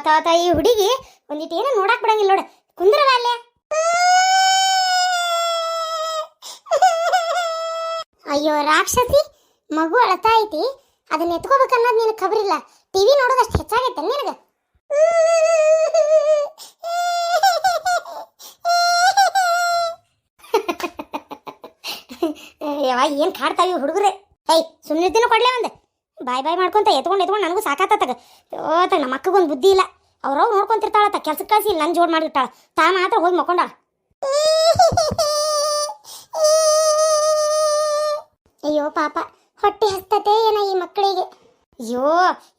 ತಾತ ಈ ಹುಡುಗಿ ಒಂದಿಟ್ಟು ಏನೋ ನೋಡಕ್ ಬಿಡಂಗಿಲ್ಲ ನೋಡ. ಕುಂದ್ರಲ್ಲ ಅಲ್ಲೇ. ಅಯ್ಯೋ ರಾಕ್ಷಸಿ, ಮಗು ಅಳತಾ ಐತಿ, ಅದನ್ನ ಎತ್ಕೋಬೇಕನ್ನೋದು ನಿನಗೆ ಖಬರಿಲ್ಲ. ಟಿವಿ ನೋಡೋದಷ್ಟು ಹೆಚ್ಚಾಗೈತೆ ನಿನಗೆ. ಯಾವ ಏನ್ ಕಾಡ್ತಾವ ಹುಡುಗರೆ. ಏಯ್ ಸುಮ್ಮನಿರ್ತೀನ ಕೊಡ್ಲೇ ಒಂದು ಬಾಯ್ ಬಾಯ್ ಮಾಡ್ಕೊಂತ ಎತ್ಕೊಂಡು ನನಗೂ ಸಾಕಾತಗ. ನಮ್ಮ ಅಕ್ಕಗೊಂದು ಬುದ್ಧಿ ಇಲ್ಲ. ಅವ್ರವ್ ನೋಡ್ಕೊಂತಿರ್ತಾಳತ್ತ, ಕೆಲ್ಸಕ್ಕೆ ಕಳಿಸಿ ನನ್ನ ಜೋಡ್ ಮಾಡಿರ್ತಾಳ, ತಾ ಮಾತ್ರ ಹೋಗಿ ಮಕ್ಕೊಂಡ. ಅಯ್ಯೋ ಪಾಪ, ಹೊಟ್ಟೆ ಹಸ್ತತೆ ಏನ ಈ ಮಕ್ಕಳಿಗೆ. ಅಯ್ಯೋ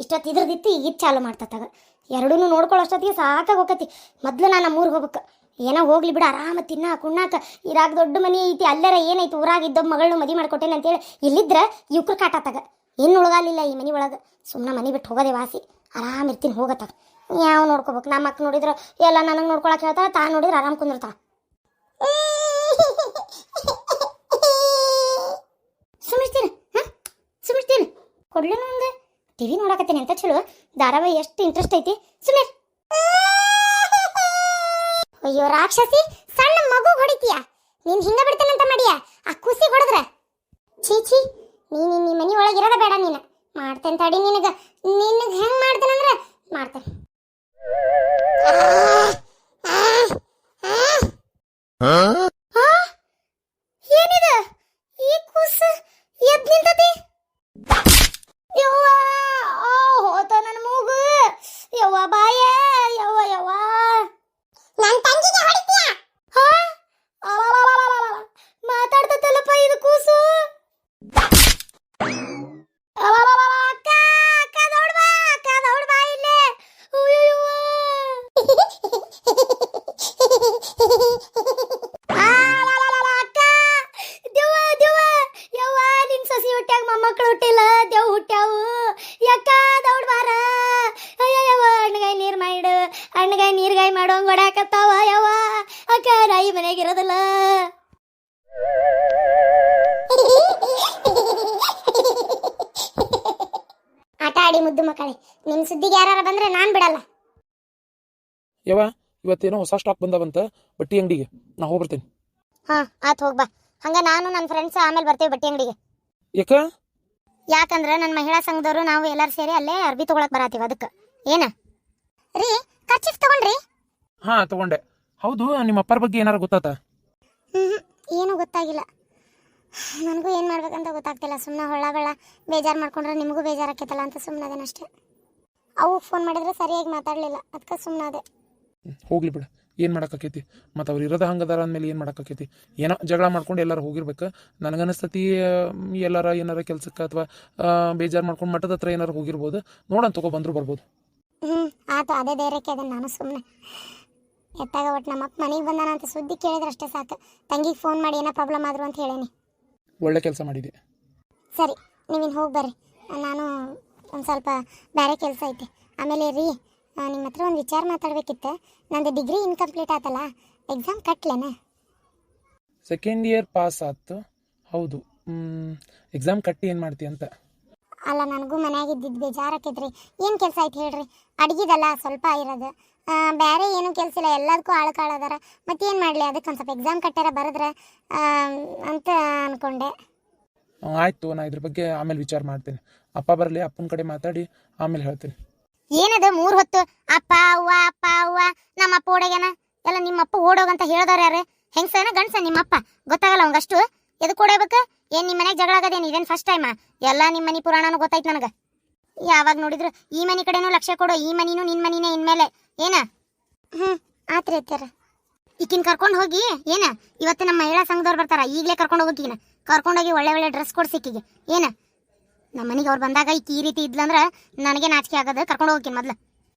ಇಷ್ಟೊತ್ತು ಇದ್ರದಿತ್ತು ಈಗ ಚಾಲು ಮಾಡ್ತತ್ತಾಗ. ಎರಡೂ ನೋಡ್ಕೊಳ್ಳೋಷ್ಟೊತ್ತಿಗೆ ಸಾಕಾಗಿ ಹೋಗತಿ. ಮೊದ್ಲು ನಾನು ನಮ್ಮೂರಿಗೆ ಹೋಗ್ಬೇಕು. ಏನೋ ಹೋಗ್ಲಿ ಬಿಡ, ಆರಾಮ ತಿನ್ನ ಕುಣ್ಣಾಕ. ಇರಾಗ ದೊಡ್ಡ ಮನೆ ಐತಿ, ಅಲ್ಲರ ಏನೈತಿ ಊರಾಗ ಇದ್ದೊಬ್ಬ ಮಗಳನ್ನ ಮದುವೆ ಮಾಡ್ಕೊಟ್ಟೇನೆ ಅಂತೇಳಿ ಇಲ್ಲಿದ್ರೆ ಯುಕ್ರ ಕಾಟಾತಾಗ. ಏನು ಉಳಗಾಲಿಲ್ಲ ಈ ಮನೆ ಒಳಗೆ. ಸುಮ್ಮನೆ ಮನೆ ಬಿಟ್ಟು ಹೋಗೋದೇ ವಾಸಿ. ಆರಾಮ ಇರ್ತೀನಿ ಹೋಗತ್ತಾಗ. ಯಾವ ನೋಡ್ಕೋಬೇಕು. ನಮ್ಮ ಅಕ್ಕ ನೋಡಿದ್ರೆ ಎಲ್ಲ ನನಗೆ ನೋಡ್ಕೊಳಕ್ಕೆ ಹೇಳ್ತಾಳೆ, ತಾ ನೋಡಿದ್ರೆ ಆರಾಮ್ ಕುಂದಿರ್ತಾಳ. ಸುಮಿರ್ತೀನಿ ಸುಮಿರ್ತೀನಿ ಕೊಡ್ಲೇನು ಒಂದು ಟಿವಿ ನೋಡಕತ್ತೀನಿ ಅಂತ ಚಲೋ. ಧಾರಾವಾಹಿ ಎಷ್ಟು ಇಂಟ್ರೆಸ್ಟ್ ಐತಿ. ಸುಮೀರ್. ಅಯ್ಯೋ ರಾಕ್ಷಸಿ, ಸಣ್ಣ ಮಗು ಹೊಡಿತೀಯ ನೀನ್. ಹಿಂಗ ಬಿಡ್ತೇನಂತ ಮಾಡಿಯ ಆ ಕೂಸಿ ಹೊಡೆದ್ರ. ಚೀಚಿ, ನೀನು ನಿಮ್ಮ ಮನಿ ಒಳಗೆ ಇರೋದ ಬೇಡ. ನೀನು ಮಾಡ್ತೇನೆ ತಡಿ. ನಿನಗೆ ಹೆಂಗ್ ಮಾಡ್ತೇನಂದ್ರೆ ಮಾಡ್ತೇನೆ. ಏನಿದೆ ಈ ಕೂಸು ಎದ್ ನಿಂತತಿ. ಯವ್ವ ಹೋತ ನನ್ನ ಮೂಗು. ಯವ್ವ ಬಾಯ. ಯವ್ವ ಯವ್ವ ನನ್ನ ತಂಗಿಗೆ ಹೊಡಿತೀಯ. ಮಾತಾಡ್ತಲ್ಲಪ್ಪ ಇದು ಕೂಸು. ಅಕ್ಕ ಅಕ್ಕ ದೌಡ್ ಬಾ, ಅಕ್ಕ ದೌಡ್ ಬಾ ಇಲ್ಲೇ. ಅಕ್ಕ ದೇವ ದೇವ ಯವ್ವ, ನಿನ್ ಸಸಿ ಹುಟ್ಟ್ಯಾಗ ಮೊಮ್ಮಕ್ಕಳು ಹುಟ್ಟಿಲ್ಲ, ದೇವ್ ಹುಟ್ಟ್ಯಾವು. ಯಕ್ಕ ದೌಡ್ ಬಾರ. ಅಯ್ಯವ್ವ ಹಣ್ಣಗಾಯಿ ನೀರ್ ಮಾಡಿಡು, ಹಣ್ಣಗಾಯಿ ನೀರ್ಗಾಯಿ ಮಾಡೋಂಗ್ ಹೊಡ್ಯಾಕತ್ತಾವ. ಯವ್ವ ಅಕ್ಕ ನಾಯಿ ಮನೆಯಾಗಿರೋದಿಲ್ಲ. ಆಟ ಆಡಿ ಮುದ್ದು ಮಕ್ಕಳೇ. ನಿಮ್ ಸುದ್ದಿಗೆ ಯಾರು ಬಂದ್ರೆ ನಾನ್ ಬಿಡಲ್ಲ. ಯವ್ವ ಇವತ್ತೇನೋ ಹೊಸ ಸ್ಟಾಕ್ ಬಂದವಂತ ಬಟ್ಟಿ ಅಂಗಡಿಗೆ, ನಾ ಹೋಗ್ಬರ್ತೇನೆ. ಹಾ ಆತ್ ಹೋಗ್ಬಾ. ಹಂಗ ನಾನು ನನ್ನ ಫ್ರೆಂಡ್ಸ್ ಆಮೇಲೆ ಬರ್ತೇವೆ ಬಟ್ಟೆ ಅಂಗಡಿಗೆ. ಯಾಕ? ಯಾಕಂದ್ರೆ ನನ್ನ ಮಹಿಳಾ ಸಂಘದವರು ನಾವು ಎಲ್ಲರೂ ಸೇರಿ ಅಲ್ಲೇ ಅರ್ಬಿ ತಗೊಳಕ್ ಬರತ್ತೀವಿ. ಅದಕ್ಕೆ ಏನ ರೀ ಕರ್ಚಿಫ್ ತಗೊಂಡ್ರಿ? ಹಾ ತಗೊಂಡೆ. ಹೌದು, ನಿಮ್ಮ ಅಪ್ಪರ ಬಗ್ಗೆ ಏನಾರು ಗೊತ್ತಾತ? ಏನು ಗೊತ್ತಾಗಿಲ್ಲ ನನಗೂ. ಏನು ಮಾಡ್ಬೇಕಂತ ಗೊತ್ತಾಗ್ತಿಲ್ಲ. ಸುಮ್ಮನೆ ಹೊಳ್ಳಗಳ ಬೇಜಾರು ಮಾಡ್ಕೊಂಡ್ರೆ ನಿಮಗೂ ಬೇಜಾರಾಕೈತಲ್ಲ ಅಂತ ಸುಮ್ಮನೆ ಅದೇನಷ್ಟೇ. ಅವು ಫೋನ್ ಮಾಡಿದ್ರೆ ಸರಿಯಾಗಿ ಮಾತಾಡಲಿಲ್ಲ, ಅದಕ್ಕೆ ಸುಮ್ಮನೆ ಅದೇ. ಹೋಗ್ಲಿ ಬಿಡ, ಏನು ಮಾಡೋಕ್ಕಾಕೈತಿ. ಮತ್ತು ಅವ್ರು ಇರೋದ ಹಂಗದಾರ ಅಂದಮೇಲೆ ಏನು ಮಾಡೋಕ್ಕಾಕೈತಿ. ಏನೋ ಜಗಳ ಮಾಡ್ಕೊಂಡು ಎಲ್ಲರೂ ಹೋಗಿರ್ಬೇಕು. ನನಗನ್ನಿಸ್ತತಿ ಎಲ್ಲಾರ ಏನಾರ ಕೆಲ್ಸಕ್ಕೆ ಅಥವಾ ಬೇಜಾರು ಮಾಡ್ಕೊಂಡು ಮಠದ ಹತ್ರ ಏನಾರು ಹೋಗಿರ್ಬೋದು. ನೋಡೋಣ ತಗೋ, ಬಂದರೂ ಬರ್ಬೋದು. ಆತು, ಅದೇ ಧೈರ್ಯಕ್ಕೆ ಅದನ್ನು ನಾನು ಸುಮ್ಮನೆ ಎತ್ತಾಗ ಒಟ್ಟು ನಮ್ಮಪ್ಪ ಮನೆಗೆ ಬಂದಾನ ಅಂತ ಸುದ್ದಿ ಕೇಳಿದ್ರೆ ಅಷ್ಟೇ ಸಾಕು. ತಂಗಿಗೆ ಫೋನ್ ಮಾಡಿ ಏನೋ ಪ್ರಾಬ್ಲಮ್ ಆದ್ರು ಅಂತ ಹೇಳೇನಿ. ಒಳ್ಳೆ ಕೆಲಸ ಮಾಡಿದೆ. ಸರಿ, ನೀವಿನ್ನು ಹೋಗಿ ಬರ್ರಿ. ನಾನು ಒಂದು ಸ್ವಲ್ಪ ಬೇರೆ ಕೆಲಸ ಐತೆ. ಆಮೇಲೆ ರೀ, ನಿಮ್ಮ ಹತ್ರ ಒಂದು ವಿಚಾರ ಮಾತಾಡ್ಬೇಕಿತ್ತು. ನಂದು ಡಿಗ್ರಿ ಇನ್ಕಂಪ್ಲೀಟ್ ಆತಲ್ಲ, ಎಕ್ಸಾಮ್ ಕಟ್ಲೇನ? ಸೆಕೆಂಡ್ ಇಯರ್ ಪಾಸ್ ಆಯ್ತು. ಹೌದು, ಎಕ್ಸಾಮ್ ಕಟ್ಟಿ ಏನು ಮಾಡ್ತಿ ಅಂತ. ಅಲ್ಲ, ನನಗೂ ಮನೆಯಾಗಿದ್ದಿದ್ದು ಬೇಜಾರಾಕೈತ್ರಿ. ಏನು ಕೆಲಸ ಐತೆ ಹೇಳ್ರಿ? ಅಡ್ಗಿದಲ್ಲ ಸ್ವಲ್ಪ ಇರೋದು, ಬೇರೆ ಏನೂ ಕೆಲಸ ಇಲ್ಲ. ಎಲ್ಲದಕ್ಕೂ ಆಳು ಕಾಳದಾರ. ಮತ್ತೇನು ಮಾಡಲಿ, ಅದಕ್ಕೆ ಒಂದು ಸ್ವಲ್ಪ ಎಕ್ಸಾಮ್ ಕಟ್ಟಾರ ಬರೆದ್ರೆ ಅಂತ ಅಂದ್ಕೊಂಡೆ. ಆಯಿತು, ನಾನು ಇದ್ರ ಬಗ್ಗೆ ಆಮೇಲೆ ವಿಚಾರ ಮಾಡ್ತೀನಿ. ಅಪ್ಪ ಬರಲಿ, ಅಪ್ಪನ ಕಡೆ ಮಾತಾಡಿ ಆಮೇಲೆ ಹೇಳ್ತೀನಿ. ಏನದು 3 ಹೊತ್ತು ಅಪ್ಪ ಅವ್ವ ನಮ್ಮ ಅಪ್ಪ ಓಡೋಗ್ಯಾನ ಎಲ್ಲ? ನಿಮ್ಮಪ್ಪ ಓಡೋಗಂತ ಹೇಳ್ದವ್ರು ಯಾರು? ಹೆಂಗಸನ ಗಂಡಸ ನಿಮ್ಮಪ್ಪ? ಗೊತ್ತಾಗಲ್ಲ ಅವಂಗಷ್ಟು. ಎದಕ್ಕೆ ಓಡೋಗ್ಬೇಕು? ಏನು ನಿಮ್ಮ ಮನೆಗೆ ಜಗಳ ಆಗದೇನು? ಇದೇನು ಫಸ್ಟ್ ಟೈಮಾ? ಎಲ್ಲ ನಿಮ್ಮ ಮನೆ ಪುರಾಣನೂ ಗೊತ್ತಾಯ್ತು ನನಗೆ. ಯಾವಾಗ ನೋಡಿದ್ರು ಈ ಮನೆ ಕಡೆನೂ ಲಕ್ಷ್ಯ ಕೊಡು, ಈ ಮನಿನೂ ನಿನ್ನ ಮನಿನೇ ಇನ್ಮೇಲೆ. ಏನ? ಆತ್ರಿ ಅತ್ಯಾರ. ಈಕಿನ ಕರ್ಕೊಂಡು ಹೋಗಿ ಏನ, ಇವತ್ತು ನಮ್ಮ ಮಹಿಳಾ ಸಂಘದವ್ರು ಬರ್ತಾರ, ಈಗಲೇ ಕರ್ಕೊಂಡು ಹೋಗಿನ. ಕರ್ಕೊಂಡೋಗಿ ಒಳ್ಳೆ ಒಳ್ಳೆ ಡ್ರೆಸ್ ಕೊಡ್ಸಿಕ್ಕಿಗೆ. ಏನ ನಮ್ಮ ಮನೆಗೆ ಅವ್ರು ಬಂದಾಗ ಈಕಿ ಈ ರೀತಿ ಇದ್ಲಂದ್ರೆ ನನಗೆ ನಾಚಿಕೆ ಆಗೋದು. ಕರ್ಕೊಂಡು ಹೋಗಿ ಮೊದ್ಲು.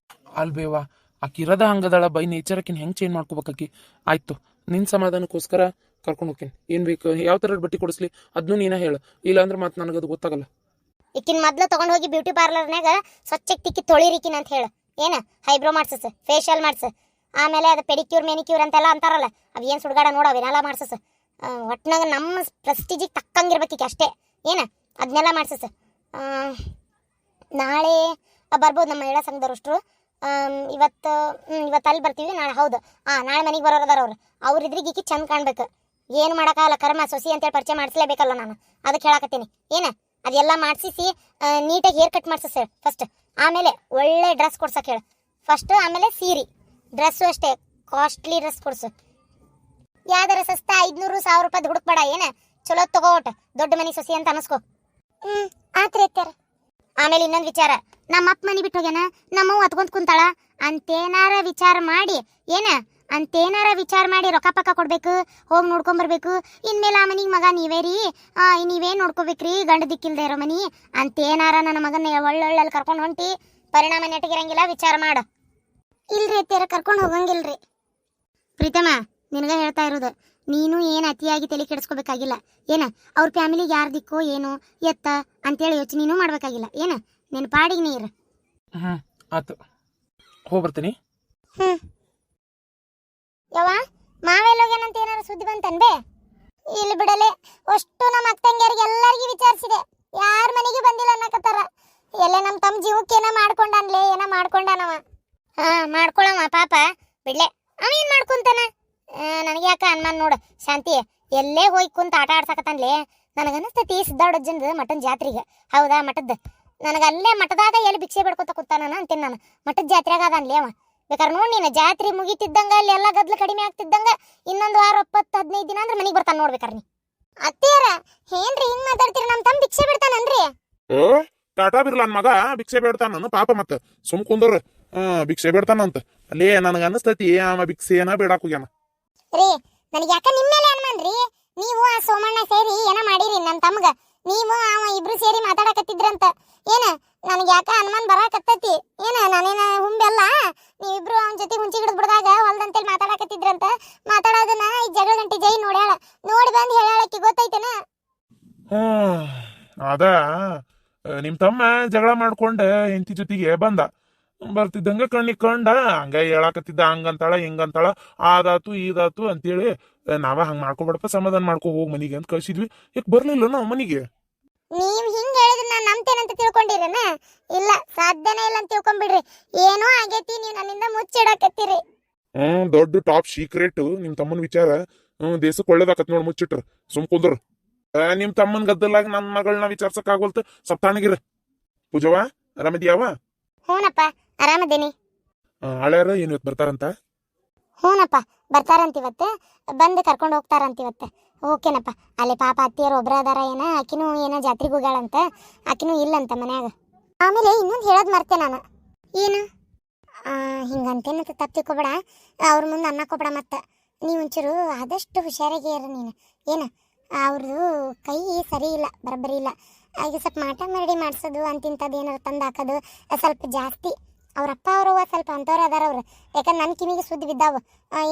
ಅಲ್ಬೇವಾ, ಆಕಿ ಇರೋದ ಹಂಗದಾಳ. ಬೈ ನೇಚರ್ ಆಕಿನ ಹೆಂಗೆ ಚೇಂಜ್ ಮಾಡ್ಕೋಬೇಕಾಕಿ. ಆಯ್ತು, ನಿನ್ನ ಸಮಾಧಾನಕ್ಕೋಸ್ಕರ ಕರ್ಕೊಂಡು ಹೋಗ್ತೀನಿ. ಏನು ಬೇಕು, ಯಾವ ಥರದ ಬಟ್ಟೆ ಕೊಡಿಸ್ಲಿ ಅದನ್ನೂ ನೀನ ಹೇಳು. ಇಲ್ಲಾಂದ್ರೆ ಮತ್ತೆ ನನಗದು ಗೊತ್ತಾಗಲ್ಲ. ಈಕಿನ ಮೊದ್ಲು ತೊಗೊಂಡು ಹೋಗಿ ಬ್ಯೂಟಿ ಪಾರ್ಲರ್ನಾಗ ಸ್ವಚ್ಛಕ್ಕೆ ತಿಕ್ಕಿ ತೊಳಿರಿಕಿನ ಅಂತ ಹೇಳು. ಏನ ಹೈಬ್ರೋ ಮಾಡ್ಸಸ್, ಫೇಶಿಯಲ್ ಮಾಡ್ಸ, ಆಮೇಲೆ ಅದು ಪೆಡಿಕ್ಯೂರ್ ಮೆನಿಕ್ಯೂರ್ ಅಂತೆಲ್ಲ ಅಂತಾರಲ್ಲ, ಅವು ಏನು ಸುಡ್ಗಾಡ ನೋಡು ಅವೇನೆಲ್ಲ ಮಾಡ್ಸಸ್. ಒಟ್ಟಿನಾಗ ನಮ್ಮ ಪ್ರೆಸ್ಟೀಜಿಗೆ ತಕ್ಕಂಗಿರ್ಬೇಕೀಗ ಅಷ್ಟೇ. ಏನ ಅದನ್ನೆಲ್ಲ ಮಾಡ್ಸಸ್. ನಾಳೆ ಬರ್ಬೋದು ನಮ್ಮ ಮಹಿಳಾ ಸಂಘದವ್ರಷ್ಟರು. ಇವತ್ತು ಅಲ್ಲಿ ಬರ್ತೀವಿ, ನಾಳೆ ಹೌದು ನಾಳೆ ಮನೆಗೆ ಬರೋರದಾರ ಅವ್ರು ಇದ್ರಿಗೆ ಈಕಿ ಚಂದ ಕಾಣ್ಬೇಕು. ಏನು ಮಾಡೋಕ್ಕಾಗಲ್ಲ, ಕರ್ಮ ಸೊಸಿ ಅಂತೇಳಿ ಪರಿಚಯ ಮಾಡಿಸ್ಲೇಬೇಕಲ್ಲ ನಾನು, ಅದಕ್ಕೆ ಹೇಳಕತ್ತೀನಿ. ಏನ ಅದೆಲ್ಲ ಮಾಡಿಸಿ ನೀಟಾಗಿ ಹೇರ್ ಕಟ್ ಮಾಡಿಸ ಫಸ್ಟ್, ಆಮೇಲೆ ಒಳ್ಳೆ ಡ್ರೆಸ್ ಕೊಡ್ಸಕ್ಕೆ ಹೇಳು ಫಸ್ಟ್, ಆಮೇಲೆ ಸೀರೆ ಡ್ರೆಸ್ಸು ಅಷ್ಟೇ ಕಾಸ್ಟ್ಲಿ ಡ್ರೆಸ್ ಕೊಡ್ಸು. ಯಾವ್ದಾರ ಸಸ್ತ 500-1000 ರೂಪಾಯಿ ಹುಡುಕ್ಬೇಡ, ಏನ ಚಲೋ ತಗೋಟ್, ದೊಡ್ಡ ಮನೆ ಸೊಸಿ ಅಂತ ಅನಸ್ಕೋ. ಆತ್ರಿ ಅತ್ಯಾರ. ಆಮೇಲೆ ಇನ್ನೊಂದು ವಿಚಾರ, ನಮ್ಮ ಅಪ್ಪ ಮನೆ ಬಿಟ್ಟು ಹೋಗ್ಯಾನ, ನಮ್ಮವ್ವ ಹತ್ಕೊಂಡ್ ಕುಂತಾಳ ಅಂತೇನಾರ ವಿಚಾರ ಮಾಡಿ ರೊಕ್ಕ ಪಕ್ಕ ಕೊಡ್ಬೇಕು, ಹೋಗಿ ನೋಡ್ಕೊಂಬರ್ಬೇಕು. ಇನ್ಮೇಲೆ ಆ ಮನಿಗೆ ಮಗ ನೀವೇ ರೀ, ನೀವೇನು ನೋಡ್ಕೋಬೇಕ್ರಿ ಗಂಡ ದಿಕ್ಕಿಲ್ದೇ ಇರೋ ಮನಿ ಅಂತೇನಾರ ನನ್ನ ಮಗನ ಒಳ್ಳೊಳ್ಳೆ ಕರ್ಕೊಂಡು ಹೊಂಟಿ ಪರಿಣಾಮ ನೆಟ್ಟಗಿರಂಗಿಲ್ಲ, ವಿಚಾರ ಮಾಡು. ಇಲ್ರಿ ಅತ್ಯಾರ, ಕರ್ಕೊಂಡು ಹೋಗಂಗಿಲ್ರಿ. ಪ್ರೀತಮ್ಮ, ನಿನಗ ಹೇಳ್ತಾ ಇರೋದು, ನೀನು ಏನು ಅತಿಯಾಗಿ ತಲೆ ಕೆಡಿಸ್ಕೋಬೇಕಾಗಿಲ್ಲ. ಏನ ಅವ್ರ ಫ್ಯಾಮಿಲಿಗೆ ಯಾರು ದಿಕ್ಕೋ ಏನು ಎತ್ತ ಅಂತೇಳಿ ಯೋಚನೆನೂ ಮಾಡ್ಬೇಕಾಗಿಲ್ಲ. ಏನ ನಿನ್ನ ಪಾಡಿಗೆ ನೀರು. ಆತು, ಹೋಗ್ಬರ್ತೀನಿ. ಯವ್ವ, ಮಾವೆಲ್ಲೋಗ್ಯಾನಂತ ಏನಾರು ಸುದ್ದಿ ಬಂತನ್ಬೇ? ಇಲ್ಲಿ ಬಿಡಲೆ, ಅಷ್ಟು ನಮ್ಮ ಅಕ್ಕಂಗ್ಯಾರಿಗೆ ಎಲ್ಲರಿಗೂ ವಿಚಾರಿಸಿದೆ, ಯಾರ ಮನೆಗೆ ಬಂದಿಲ್ಲ ಅನ್ನಕತ್ತಾರ. ಎಲ್ಲ ನಮ್ಮ ತಮ್ಮ ಜೀವಕ್ಕೆ ಏನೋ ಮಾಡ್ಕೊಂಡಾನವ. ಮಾಡ್ಕೊಳವ ಪಾಪ, ಬಿಡ್ಲೆ ಅವ ಏನ್ ಮಾಡ್ಕೊಂತಾನ. ನನಗೆ ಯಾಕೆ ಅನ್ಮಾನ್ ನೋಡು ಶಾಂತಿ, ಎಲ್ಲೇ ಹೋಗಿ ಕುಂತ ಆಟ ಆಡ್ಸಕತ್ತಾನ್ಲೆ. ನನಗನ್ನಿಸ್ತೈತಿ ಸಿದ್ದಾಡಜ್ಜಂದು ಮಠದ ಜಾತ್ರೆಗೆ, ಹೌದಾ ಮಠದ್ದು, ನನಗಲ್ಲೇ ಮಠದಾಗ ಎಲ್ಲಿ ಭಿಕ್ಷೆ ಬೇಡ್ಕೊತ ಕೂತಾನ ಅಂತೀನಿ ನಾನು. ಮಠದ ಜಾತ್ರೆಗ ಅದನ್ಲೇ ಅವ. ಬೇಕಾದ್ರೆ ನೋಡಿ ನೀನು, ಜಾತ್ರೆ ಮುಗಿತಿದ್ದಂಗ ಅಲ್ಲಿ ಎಲ್ಲ ಗದ್ಲು ಕಡಿಮೆ ಆಗ್ತಿದ್ದಂಗ ಇನ್ನೊಂದು ವಾರ 10-15 ದಿನ ಅಂದ್ರೆ ಮನೆಗೆ ಬರ್ತಾನೆ ನೋಡ್ಬೇಕಾರೆ. ನೀ ಅತ್ತೆಯರ ಏನ್ರಿ ಹಿಂಗ್ ಮಾತಾಡ್ತೀರಿ? ನಮ್ಮ ತಮ್ಮ ಭಿಕ್ಷೆ ಬಿಡ್ತಾನನ್ರಿ? ಓ ಟಾಟಾ ಬಿರ್ಲಾನ್ ಮಗ ಭಿಕ್ಷೆ ಬೇಡ್ತಾನ ಪಾಪ, ಮತ್ತ ಸುಮ್ ಕುಂದ್ರ ಭಿಕ್ಷೆ ಬೇಡ್ತಾನಂತ. ಅಲ್ಲೇ ನನಗ ಅನಸ್ತೈತಿ ಅವ ಭಿಕ್ಷೆ ಏನ ಬೇಡಾಕ್ ಹೋಗ್ಯಾನ ರೀ. ನನಗೆ ಯಾಕ ನಿಮ್ಮ ಮೇಲೆ ಅನ್ಮಾನ್ರಿ? ನೀವು ಆ ಸೋಮಣ್ಣ ಸೇರಿ ಏನ ಮಾಡಿರಿ ನನ್ನ ತಮ್ಮಗ, ನೀವು ಅವ ಇಬ್ರು ಸೇರಿ ಮಾತಾಡಕತ್ತಿದ್ರಂತ. ಏನ ನನಗೆ ಯಾಕ ಅನುಮಾನ ಬರಾಕತ್ತೈತಿ. ಏನ ನಾನೇನ ಹುಂಬೆಲ್ಲ, ನೀವಿಬ್ರು ಅವನ ಜೊತೆ ಹುಂಚಿ ಹಿಡಿದು ಬಿಡದಾಗ ಹೊಲ್ದಂತೇಳಿ ಮಾತಾಡಕತ್ತಿದ್ರಂತ. ಮಾತಾಡೋದನ್ನ ಈ ಜಗಳ ಗಂಟೆ ಜೈ ನೋಡ್ಯಾಳ, ನೋಡಿ ಬಂದು ಹೇಳಾಳಕ್ಕೆ ಗೊತ್ತೈತೇನ? ಅದ ನಿಮ್ ತಮ್ಮ ಜಗಳ ಮಾಡ್ಕೊಂಡ ಹೆಂಡತಿ ಜೊತೆಗೆ ಬಂದ, ಬರ್ತಿದ್ದಂಗ ಕಣ್ಣಿಗೆ ಕಂಡ ಹಂಗ ಹೇಳಾಕತ್ತಿದ್ದ, ಹಂಗಂತಾಳ ಹಿಂಗಂತಾಳ, ಆದಾತು ಈದಾತು ಅಂತೇಳಿ ನಾವ ಹಂಗ ಮಾಡ್ಕೊಬೇಡಪ್ಪ, ಸಮಾಧಾನ ಮಾಡ್ಕೊ ಹೋಗ್ ಮನಿಗೆ ಅಂತ ಕಳ್ಸಿದ್ವಿ. ಯಾಕೆ ಬರ್ಲಿಲ್ಲ ನಾವು ಮನಿಗೆ? ನೀವ್ ಹಿಂಗ್ ಹೇಳಿದ್ರೆ ನಾನು ನಂಬ್ತೇನಂತ ತಿಳ್ಕೊಂಡಿರೇನ? ಇಲ್ಲ, ಸಾಧ್ಯನೇ ಇಲ್ಲ ಅಂತ ತಿಳ್ಕೊಂಡ್ಬಿಡ್ರಿ. ಏನೋ ಆಗೈತಿ, ನೀವು ನನ್ನಿಂದ ಮುಚ್ಚಿಡಕತ್ತೀರಿ. ದೊಡ್ಡ ಟಾಪ್ ಸೀಕ್ರೆಟ್ ನಿಮ್ ತಮ್ಮನ ವಿಚಾರ. ದೇಶಕ್ಕೆ ಒಳ್ಳೇದಾಕತ್ ನೋಡ್, ಮುಚ್ಚಿಟ್ರ ಸುಮ್ ಕುಂದ್ರ. ನಿಮ್ ತಮ್ಮನ್ ಗದ್ದಲಾಗ ನನ್ ಮಗಳನ್ನ ವಿಚಾರ್ಸಕ್ ಆಗೋಲ್ತ, ಸಪ್ತಾಣಿಗಿರ. ಪೂಜವ್ವ ಆರಾಮದಿಯಾವ? ಹೂನಪ್ಪ ಆರಾಮದೇನಿ. ಹಳ್ಯಾರ ಏನ್ ಇವತ್ತು ಬರ್ತಾರಂತ? ಹೂನಪ್ಪ ಬರ್ತಾರಂತಿವತ್ತು, ಬಂದು ಕರ್ಕೊಂಡು ಹೋಗ್ತಾರಂತಿವತ್ತು. ಓಕೆನಪ್ಪ. ಅಲ್ಲಿ ಪಾಪ ಅತ್ತಿಯರು ಒಬ್ರ ಅದಾರ, ಆಕಿನೂ ಏನೋ ಜಾತ್ರೆಗೆ ಹೋಗ್ಯಾಳಂತ, ಆಕಿನೂ ಇಲ್ಲಂತ ಮನ್ಯಾಗ. ಆಮೇಲೆ ಇನ್ನೊಂದು ಹೇಳೋದು ಮರ್ತೆ ನಾನು. ಏನು ಹಿಂಗಂತೇನಂತ ತಪ್ಪು ತಿಳ್ಕೊಬೇಡ, ಅವ್ರ ಮುಂದೆ ಅನ್ನಕೋಬೇಡ. ಮತ್ತೆ ನೀವು ಒಂಚೂರು ಆದಷ್ಟು ಹುಷಾರಾಗಿ ಇರು ನೀನು. ಏನು ಅವ್ರದ್ದು ಕೈ ಸರಿ ಇಲ್ಲ, ಬರೋಬ್ಬರಿ ಇಲ್ಲ. ಈಗ ಸ್ವಲ್ಪ ಮಾಟ ಮರಡಿ ಮಾಡಿಸೋದು ಅಂತಿಂಥದ್ದು ಏನಾರು ತಂದು ಹಾಕೋದು ಸ್ವಲ್ಪ ಜಾಸ್ತಿ. ಅವ್ರಪ್ಪ ಅವ್ರವ್ವ ಸ್ವಲ್ಪ ಅಂಥವ್ರು ಅದಾರ ಅವ್ರು. ಯಾಕಂದ್ರೆ ನನ್ನ ಕಿವಿಗೆ ಸುದ್ದಿ ಬಿದ್ದಾವು.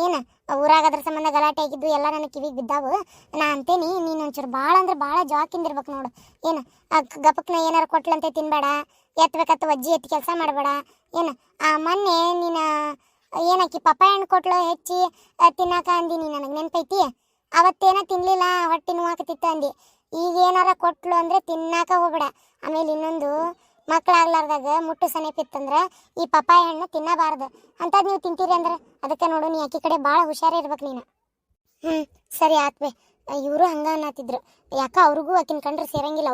ಏನು ಊರಾಗ ಅದ್ರ ಸಂಬಂಧ ಗಲಾಟೆ ಆಗಿದ್ದು ಎಲ್ಲ ನನ್ನ ಕಿವಿಗೆ ಬಿದ್ದಾವು. ನಾ ಅಂತೇನಿ, ನೀನು ಒಂಚೂರು ಭಾಳ ಅಂದ್ರೆ ಭಾಳ ಜಾಕಿಂದಿರ್ಬೇಕು ನೋಡು. ಏನು ಗಪಕ್ನ ಏನಾರು ಕೊಟ್ಲಂತೆ ತಿನ್ಬೇಡ, ಎತ್ತಬೇಕತ್ತ ವಜ್ಜಿ ಎತ್ತಿ ಕೆಲಸ ಮಾಡಬೇಡ. ಏನು ಮೊನ್ನೆ ನೀನು ಏನಕ್ಕಿ ಪಪ್ಪಾಯ ಹಣ್ಣು ಕೊಟ್ಲು ಹೆಚ್ಚಿ ತಿನ್ನಾಕ ಅಂದಿನಿ, ನನಗೆ ನೆನಪೈತಿ. ಅವತ್ತೇನ ತಿನ್ನಲಿಲ್ಲ, ಹೊಟ್ಟೆ ನೋವಾಕತ್ತಿತ್ತು ಅಂದು. ಈಗ ಏನಾರ ಕೊಟ್ಲು ಅಂದರೆ ತಿನ್ನಾಕ ಹೋಗ್ಬೇಡ. ಆಮೇಲೆ ಇನ್ನೊಂದು, ಮಕ್ಕಳಾಗ್ಲಾರ್ದಾಗ ಮುಟ್ಟು ಸನೇಪಿತ್ತಂದ್ರೆ ಈ ಪಪ್ಪಾಯ ಹಣ್ಣು ತಿನ್ನಬಾರ್ದು ಅಂಥದ್ದು ನೀವು ತಿಂತೀರಿ ಅಂದ್ರೆ ಅದಕ್ಕೆ ನೋಡು, ನೀ ಆಕಿ ಕಡೆ ಭಾಳ ಹುಷಾರಿರ್ಬೇಕು ನೀನು. ಸರಿ ಆತ್ವೆ. ಇವರು ಹಂಗ ಅನ್ನತ್ತಿದ್ರು, ಯಾಕೆ ಅವ್ರಿಗೂ ಆಕಿನ ಕಂಡ್ರೆ ಸೇರಂಗಿಲ್ಲ.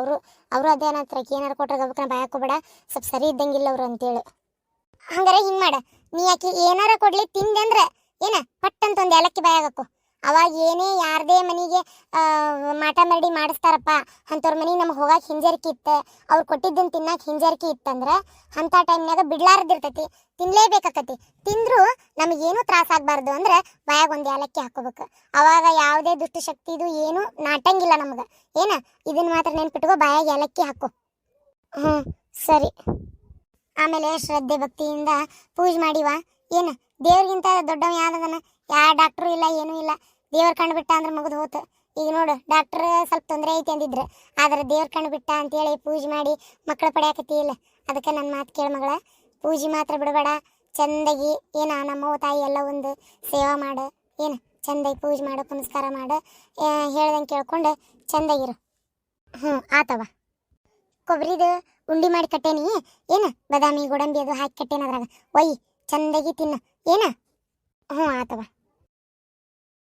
ಅವರು ಅದೇ ಅನ್ನತ್ರ, ಆಕಿ ಏನಾರು ಕೊಟ್ರೆ ಗಬಕ್ಕನ ಬಾಯಾಕೋಬೇಡ, ಸ್ವಲ್ಪ ಸರಿ ಇದ್ದಂಗಿಲ್ಲ ಅವರು ಅಂತೇಳಿ. ಹಂಗಾರೆ ಹಿಂಗೆ ಮಾಡ, ನೀ ಆಕಿ ಏನಾರ ಕೊಡ್ಲಿ ತಿಂದೆ ಅಂದ್ರೆ ಏನ ಪಟ್ಟಂತ ಒಂದು ಏಲಕ್ಕಿ ಬಾಯಾಗಕ್ಕು. ಅವಾಗ ಏನೇ ಯಾರದೇ ಮನೆಗೆ ಮಾಟ ಮರಡಿ ಮಾಡಿಸ್ತಾರಪ್ಪ ಅಂಥವ್ರ ಮನೆಗೆ ನಮ್ಗೆ ಹೋಗಕ್ಕೆ ಹಿಂಜರಿಕೆ ಇತ್ತು, ಅವ್ರು ಕೊಟ್ಟಿದ್ದನ್ನು ತಿನ್ನಕ್ಕೆ ಹಿಂಜರಿಕೆ ಇತ್ತಂದ್ರೆ ಅಂಥ ಟೈಮ್ನಾಗ ಬಿಡ್ಲಾರ್ದಿರ್ತೈತಿ, ತಿನ್ನಲೇಬೇಕಾಕತಿ. ತಿಂದರೂ ನಮಗೇನು ತ್ರಾಸ ಆಗಬಾರ್ದು ಅಂದ್ರೆ ಬಾಯಾಗ ಒಂದು ಏಲಕ್ಕಿ ಹಾಕೋಬೇಕು. ಅವಾಗ ಯಾವುದೇ ದುಷ್ಟಶಕ್ತಿದು ಏನು ನಾಟಂಗಿಲ್ಲ ನಮ್ಗೆ. ಏನ ಇದನ್ನ ಮಾತ್ರ ನೆನ್ಪಿಟ್ಕೋ, ಬಾಯಾಗ ಏಲಕ್ಕಿ ಹಾಕು. ಸರಿ. ಆಮೇಲೆ ಶ್ರದ್ಧೆ ಭಕ್ತಿಯಿಂದ ಪೂಜೆ ಮಾಡಿವ. ಏನು ದೇವ್ರಿಗಿಂತ ದೊಡ್ಡವ ಯಾವ್ದನ? ಯಾವ ಡಾಕ್ಟ್ರು ಇಲ್ಲ, ಏನೂ ಇಲ್ಲ. ದೇವ್ರ ಕಣ್ಣು ಬಿಟ್ಟ ಅಂದ್ರೆ ಮುಗಿದು ಹೋತು. ಈಗ ನೋಡು, ಡಾಕ್ಟ್ರ್ ಸ್ವಲ್ಪ ತೊಂದರೆ ಐತಿ ಅಂದಿದ್ರು, ಆದ್ರೆ ದೇವ್ರ ಕಣ್ಣು ಬಿಟ್ಟ ಅಂತೇಳಿ ಪೂಜೆ ಮಾಡಿ ಮಕ್ಕಳ ಪಡೆಯಕತ್ತಿ ಇಲ್ಲ. ಅದಕ್ಕೆ ನನ್ನ ಮಾತು ಕೇಳ ಮಗಳ, ಪೂಜೆ ಮಾತ್ರ ಬಿಡಬೇಡ. ಚಂದಾಗಿ ನಮ್ಮವ್ವ ತಾಯಿ ಎಲ್ಲ ಒಂದು ಸೇವಾ ಮಾಡು. ಚಂದಾಗಿ ಪೂಜೆ ಮಾಡು, ಪುನಸ್ಕಾರ ಮಾಡು, ಹೇಳ್ದಂಗೆ ಕೇಳ್ಕೊಂಡು ಚಂದಾಗಿರು. ಆತವ. ಕೊಬ್ಬರಿದು ಉಂಡಿ ಮಾಡಿ ಕಟ್ಟೇನಿ ಏನ ಬಾದಾಮಿ ಗೋಡಂಬಿ ಅದು ಹಾಕಿ ಕಟ್ಟೇನ ಅದ್ರಾಗ ಒಯ್ ಚಂದಾಗಿ ತಿನ್ನು ಏನ ಹ್ಞೂ ಆತವ